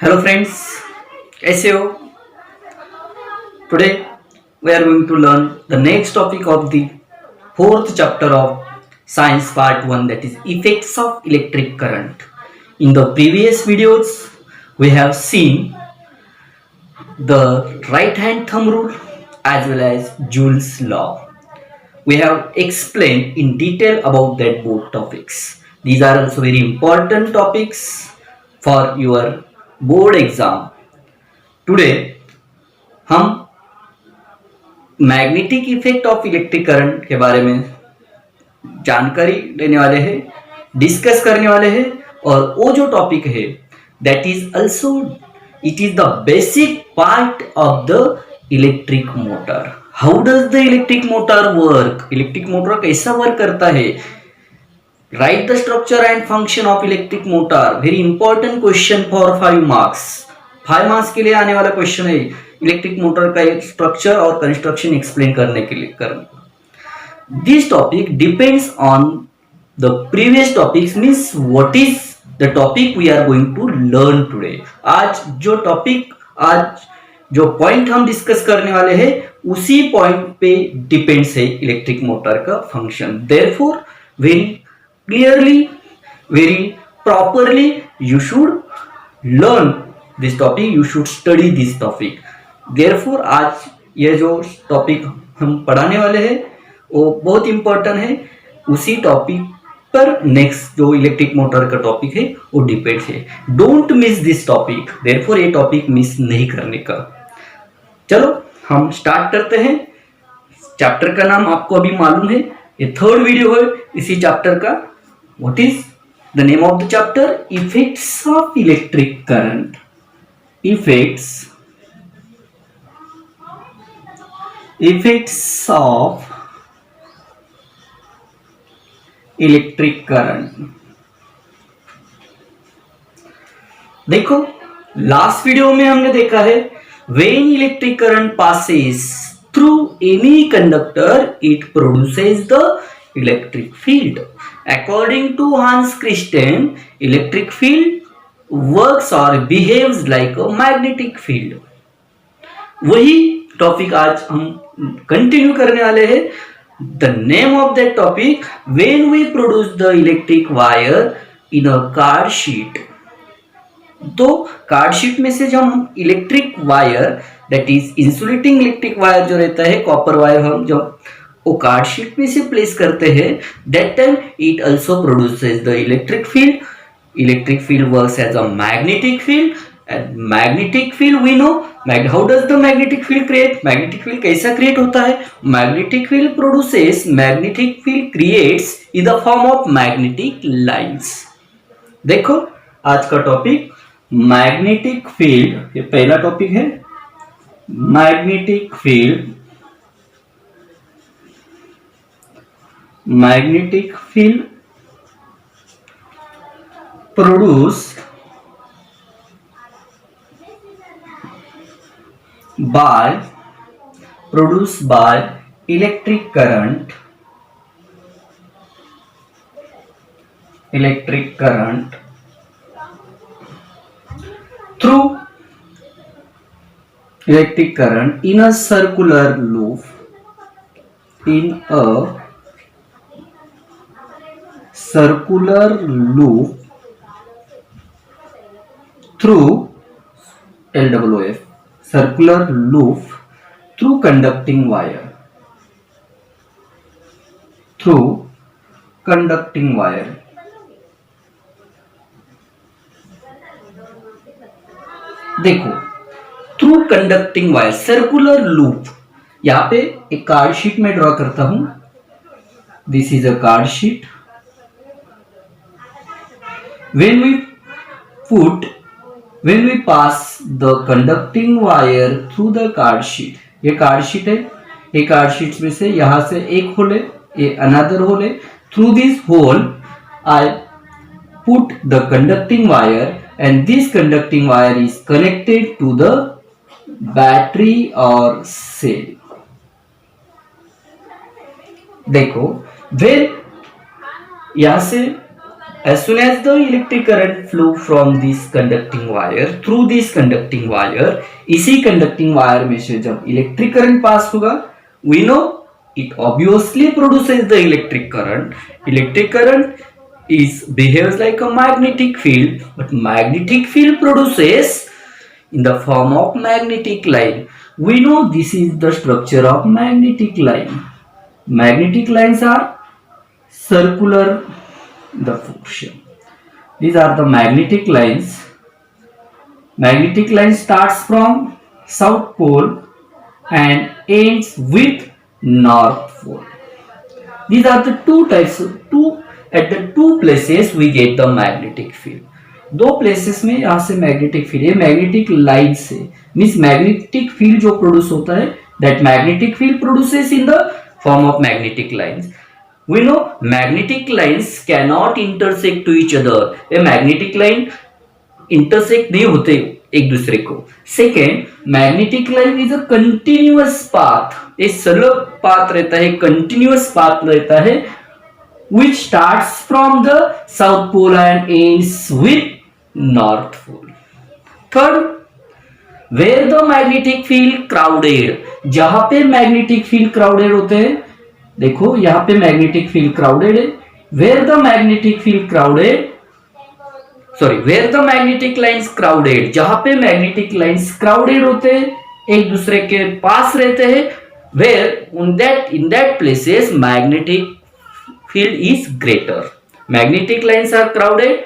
Hello friends, कैसे हो? Today we are going to learn the next topic of the fourth chapter of science part 1, that is effects of electric current. In the previous videos we have seen the right hand thumb rule as well as Joule's law. We have explained in detail about that both topics. These are also very important topics for your board exam. Today हम magnetic effect of electric current के बारे में जानकारी लेने वाले हैं, discuss करने वाले हैं। और वो जो टॉपिक है that is also it is the basic part of the electric motor. How does the electric motor work? Electric motor कैसा वर्क करता है? Right the structure and function of electric motor. Very important question for 5 marks. 5 marks के लिए आने वाला question है electric motor का एक स्ट्रक्चर और कंस्ट्रक्शन एक्सप्लेन करने के लिए this topic depends on the previous topics, means what is the topic we are going to learn today. आज जो पॉइंट हम डिस्कस करने वाले हैं उसी पॉइंट पे डिपेंड्स है इलेक्ट्रिक मोटर का function. Therefore very clearly, very properly you should learn this topic, you should study this topic. Therefore आज ये जो टॉपिक हम पढ़ाने वाले हैं वो बहुत इंपॉर्टेंट है। उसी टॉपिक पर नेक्स्ट जो इलेक्ट्रिक मोटर का टॉपिक है वो डिपेंड है। Don't miss this topic, therefore ये टॉपिक मिस नहीं करने का। चलो हम स्टार्ट करते हैं। चैप्टर का नाम आपको अभी मालूम है, ये थर्ड वीडियो है इसी चैप्टर का। What is the name of the chapter? Effects of electric current. Effects of electric current। देखो लास्ट वीडियो में हमने देखा है when electric current passes through any conductor it produces the electric field. According to Hans Christian, electric field works or behaves like a magnetic field। वही topic आज हम continue करने वाले हैं। The name of that topic, when we produce the electric wire in a card sheet. तो card sheet में से जब हम electric wire, that is insulating electric wire जो रहता है, कॉपर वायर, हम जब वो कार्ड शीट में से प्लेस करते हैं, that time it also produces the electric field. Electric field works as a magnetic field. And magnetic field we know, how does the magnetic field create? Magnetic field कैसा create होता है? Magnetic field creates in the form of magnetic lines। देखो आज का topic magnetic field, ये पहला topic है। Magnetic field produced by electric current through electric current in a circular loop through LWF, circular loop through conducting wire। देखो through conducting wire, circular loop. यहां पे एक कार्ड शीट में draw करता हूं। This is a card sheet. when we pass the conducting wire through the card sheet, ये card sheet है, ये कार्ड शीट में से यहां से एक होल है, ये अनदर होल है। Through this hole I put the conducting wire and this conducting wire is connected to the battery or cell। देखो फिर यहां से as soon as the electric current flow from this conducting wire through this conducting wire, इसी conducting wire में से जब electric current pass होगा, we know it obviously produces the electric current. Electric current is behaves like a magnetic field, but magnetic field produces in the form of magnetic line. We know this is the structure of magnetic line. Magnetic lines are circular the function. These are the magnetic lines. Magnetic line starts from south pole and ends with north pole. These are the two types of at the two places we get the magnetic field. दो places में यहाँ से magnetic field, ये magnetic line से means magnetic field जो produce होता है, that magnetic field produces in the form of magnetic lines. We know magnetic lines cannot intersect to each other. ये मैग्नेटिक लाइन इंटरसेक्ट नहीं होते एक दूसरे को. Second, magnetic line is a continuous path. ये सरल पाथ रहता है, कंटिन्यूअस पाथ रहता है, which starts from the south pole and ends with north pole. Third, where the magnetic field crowded, जहां पे मैग्नेटिक फील्ड क्राउडेड होते हैं, देखो यहां पे मैग्नेटिक फील्ड क्राउडेड है. Where the magnetic field crowded, sorry where the magnetic lines crowded, जहां पे मैग्नेटिक लाइंस क्राउडेड होते हैं, एक दूसरे के पास रहते हैं, where in that places magnetic field is greater. Magnetic lines are crowded,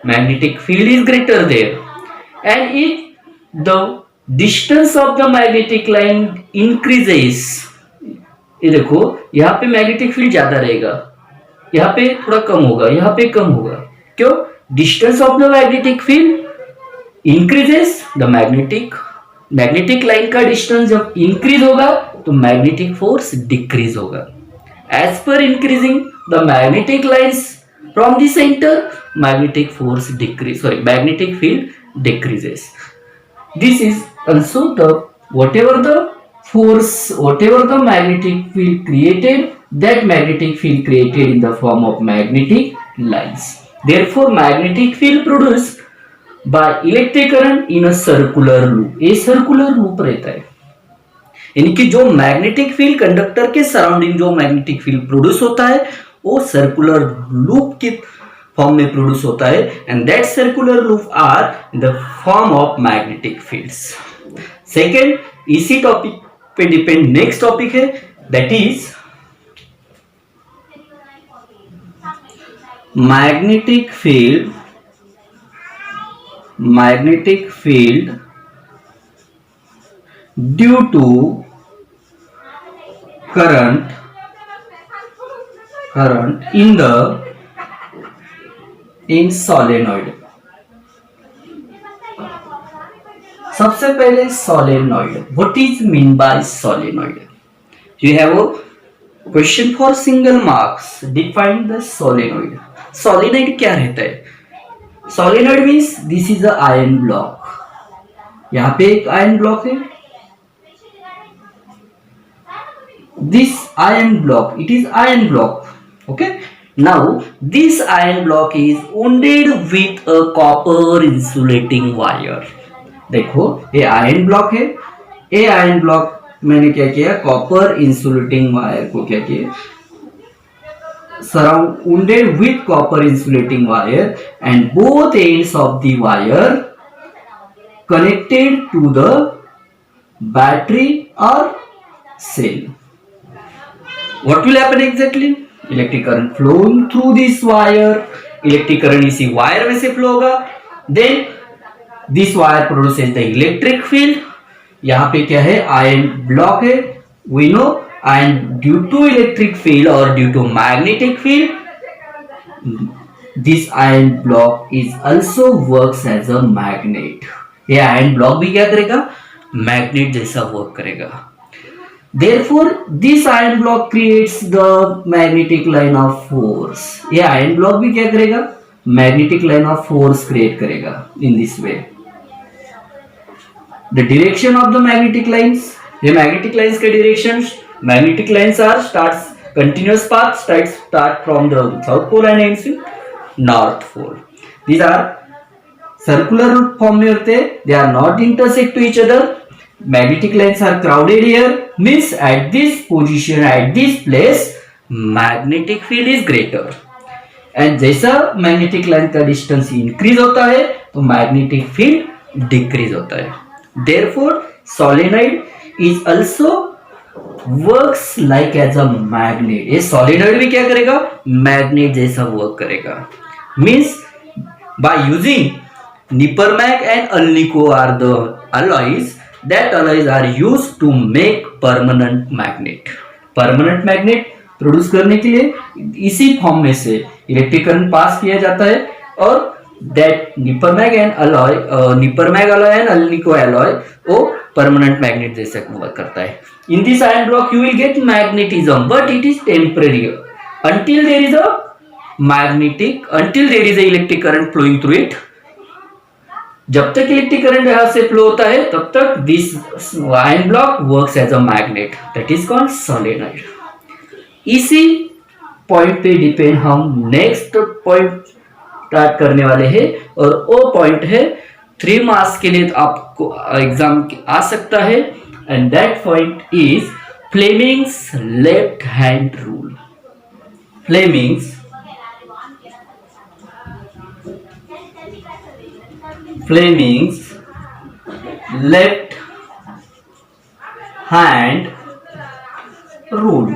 magnetic field is greater there, and if the distance of the magnetic line increases, ये देखो यहाँ पे मैग्नेटिक फील्ड ज्यादा रहेगा, यहाँ पे थोड़ा कम होगा, यहाँ पे कम होगा. क्यों? Distance of the magnetic field increases, the magnetic line का डिस्टेंस जब इंक्रीज होगा तो मैग्नेटिक फोर्स डिक्रीज होगा. As per increasing the magnetic lines from the centre, magnetic force decrease, magnetic field decreases. This is also the whatever the magnetic field created, that magnetic field created in the form of magnetic lines. Therefore magnetic field produced by electric current in a circular loop. ये circular loop रहता है, यानी कि जो magnetic field conductor के surrounding जो magnetic field produce होता है वो सर्कुलर लूप के फॉर्म में प्रोड्यूस होता है, and that circular loop are the form of magnetic fields. Second, इसी टॉपिक पे डिपेंड नेक्स्ट टॉपिक है, that is magnetic field due to current in solenoid. सबसे पहले solenoid. What is mean by solenoid? You have a question for single marks. Define the solenoid. Solenoid क्या रहता है? Solenoid means this is a iron block. यहाँ पे एक iron block है. This iron block, it is iron block. Okay. Now this iron block is wounded with a copper insulating wire. देखो ये iron block है, ये आयरन ब्लॉक मैंने क्या किया, कॉपर इंसुलेटिंग वायर को क्या किया, surrounded with copper insulating wire, and both ends of the wire connected to the battery or cell. What will happen exactly? Electric current flowing through this wire. Electric current इसी wire में से flow होगा. Then this wire produces the electric field. यहाँ पे क्या है, iron block है. We know, and due to electric field or due to magnetic field, this iron block is also works as a magnet. ये iron block भी क्या करेगा, magnet जैसा वर्क करेगा. Therefore, this iron block creates the magnetic line of force. ये iron block भी क्या करेगा, magnetic line of force create करेगा in this way. The direction of the magnetic lines, ये magnetic lines के directions, magnetic lines are starts continuous path, start from the south pole and ends with north pole. These are circular form में होते हैं. They are not intersect to each other. Magnetic lines are crowded here. Means at this position, at this place, magnetic field is greater. And जैसा magnetic line का distance increase होता है तो magnetic field decrease होता है. Therefore solenoid is also works like as a magnet. ये solenoid भी क्या करेगा? मैग्नेट जैसा वर्क करेगा. Means by using Nippermack and Alnico are the alloys. That alloys are used to make permanent magnet. Permanent magnet produce करने के लिए इसी फॉर्म में से इलेक्ट्रिक करंट पास किया जाता है. और that Nippermack alloy and Alnico alloy वो परमानेंट मैग्नेट जैसे वर्क करता है. In this iron block you will get magnetism, but it is temporary until there is a electric current flowing through it. जब तक इलेक्ट्रिक करंट यहां से flow होता है तब तक this iron block works as a magnet. That is called solenoid. इसी point पे डिपेंड हम नेक्स्ट पॉइंट स्टार्ट करने वाले हैं. और वो पॉइंट है 3 मार्क्स के लिए आपको एग्जाम आ सकता है. And that point is Fleming's left hand rule. Fleming's left hand rule.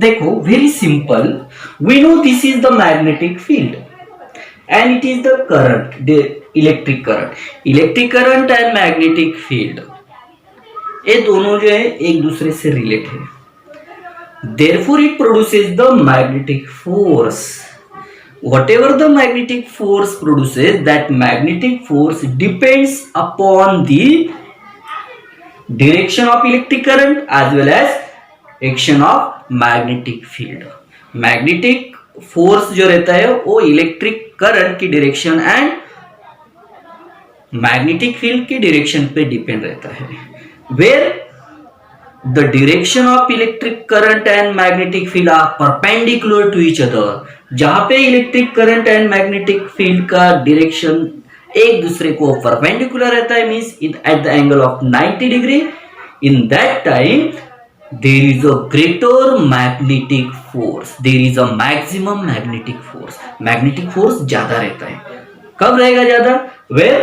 देखो, very simple. We know this is the magnetic field and it is the current, the electric current. Electric current and magnetic field, ये दोनों जो है एक दूसरे से relate है. Therefore, it produces the magnetic force. Whatever the magnetic force produces, that magnetic force depends upon the direction of electric current as well as action of magnetic field. Magnetic force जो रहता है वो electric current की direction and magnetic field की direction पे depend रहता है. Where the direction of electric current and magnetic field are perpendicular to each other. जहां पे electric current and magnetic field का डायरेक्शन एक दूसरे को परपेंडिकुलर रहता है, means at the angle of 90 degree, in that time there is a greater magnetic force, there is a maximum magnetic force. Magnetic force ज्यादा रहता है. कब रहेगा ज्यादा? Where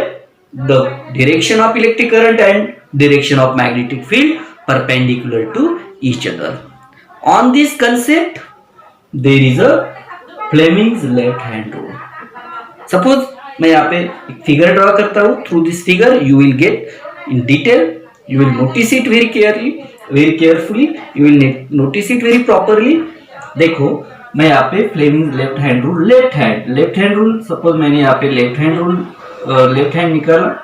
the direction of electric current and direction of magnetic field perpendicular to each other. On this concept, there is a Fleming's left hand rule. Suppose मैं यहाँ पे एक फिगर ड्रॉ करता हूँ. Through this figure, you will get in detail. You will notice it very carefully. You will notice it very properly. देखो, मैं यहाँ पे Fleming's left hand rule, left hand rule. Suppose मैंने यहाँ पे left hand निकाला.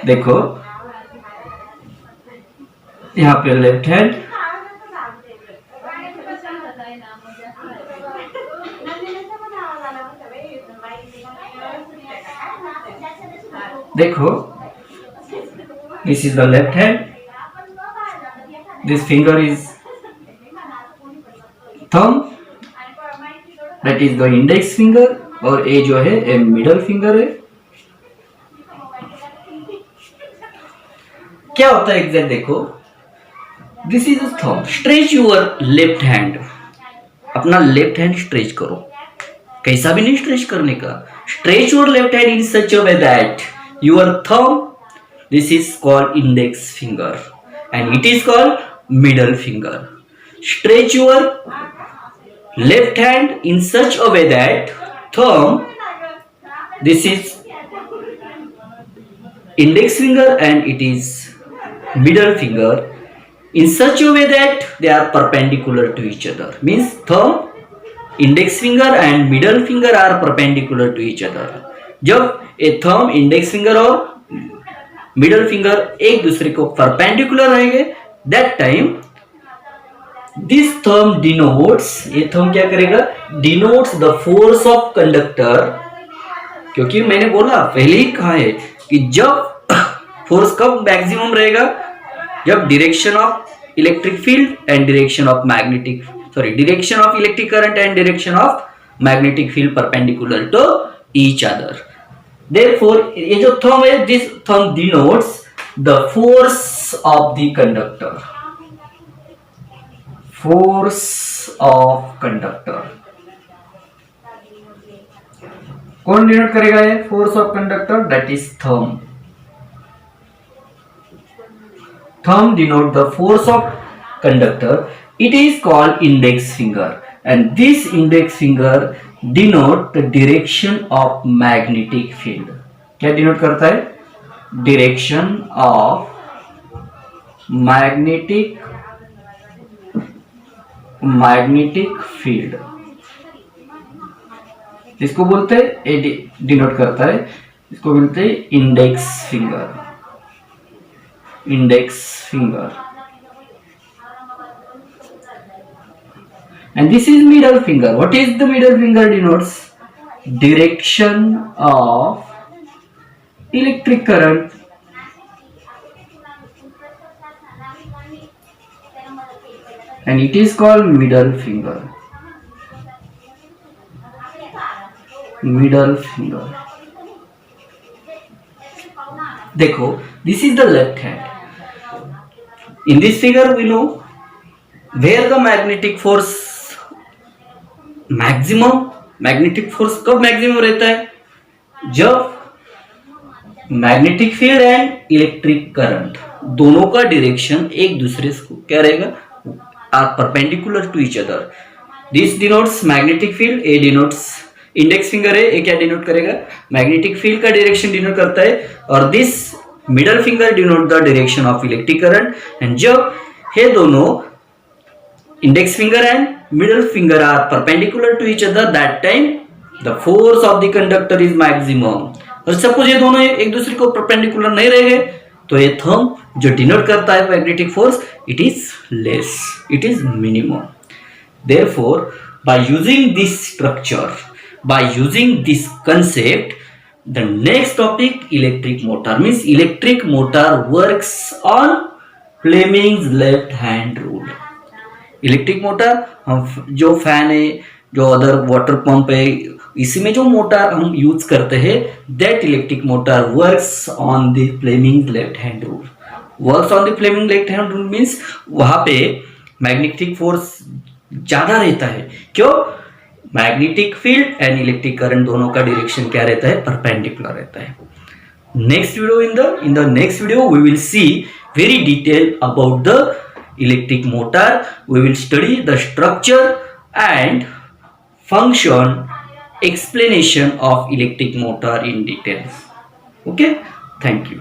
देखो यहाँ पे लेफ्ट हैंड, देखो this is the left hand, this finger is thumb, that is the index finger, और ये जो है ये मिडल फिंगर है. क्या होता है एग्जैक्ट देखो, this is thumb. Stretch your left hand. अपना लेफ्ट हैंड स्ट्रेच करो. कैसा भी नहीं स्ट्रेच करने का. Stretch your left hand in such a way that your thumb, this is called index finger and it is called middle finger. Stretch your left hand in such a way that thumb, this is index finger and it is middle finger, in such a way that they are perpendicular to each other. Means thumb, index finger and middle finger are perpendicular to each other. जब ये thumb, index finger और middle finger एक दूसरे को perpendicular रहेंगे, that time this thumb denotes, ये thumb क्या करेगा? Denotes the force of conductor. क्योंकि मैंने बोला पहले ही कहा है कि जब फोर्स कब मैक्सिमम रहेगा? जब direction of electric field and direction of direction of electric current and direction of magnetic field perpendicular to each other. Therefore ये जो thumb है, this thumb denotes the force of the conductor. Force of conductor. कौन denote करेगा ये force of conductor? That is thumb. Thumb denote the force of conductor. It is called index finger, and this index finger denote the direction of magnetic field. क्या denote करता है? Direction of magnetic field. इसको बोलते हैं denote करता है, इसको बोलते हैं index finger. And this is middle finger. What is the middle finger? Denotes direction of electric current. And it is called middle finger. देखो, this is the left hand. In this figure we know where the magnetic force maximum. Magnetic force कब maximum रहता है? जब magnetic field and electric current दोनों का direction एक दूसरे को क्या रहेगा? Are perpendicular to each other. This denotes magnetic field. A denotes index finger है. ए क्या डिनोट करेगा? मैग्नेटिक फील्ड का डायरेक्शन डिनोट करता है. और this middle finger denote the direction of electric current. And जब ये दोनों index finger and middle finger are perpendicular to each other, that time the force of the conductor is maximum. और suppose ये दोनों एक दूसरे को परपेंडिकुलर नहीं रहेंगे तो ये थंब जो डिनोट करता है magnetic force, it is less, it is minimum. Therefore, by using this structure, by using this concept, the next topic electric motor means electric motor works on Fleming's left hand rule. Electric motor हम जो fan है, जो other water pump है, इसी में जो motor हम use करते हैं, that electric motor works on the Fleming left hand rule. Works on the Fleming left hand rule means वहां पे मैग्नेटिक फोर्स ज्यादा रहता है. क्यों? Magnetic field and electric current दोनों का डायरेक्शन क्या रहता है? परपेंडिकुलर रहता है. Next video in the next video we will see very detail about the electric motor. We will study the structure and function, explanation of electric motor in detail. Okay, thank you.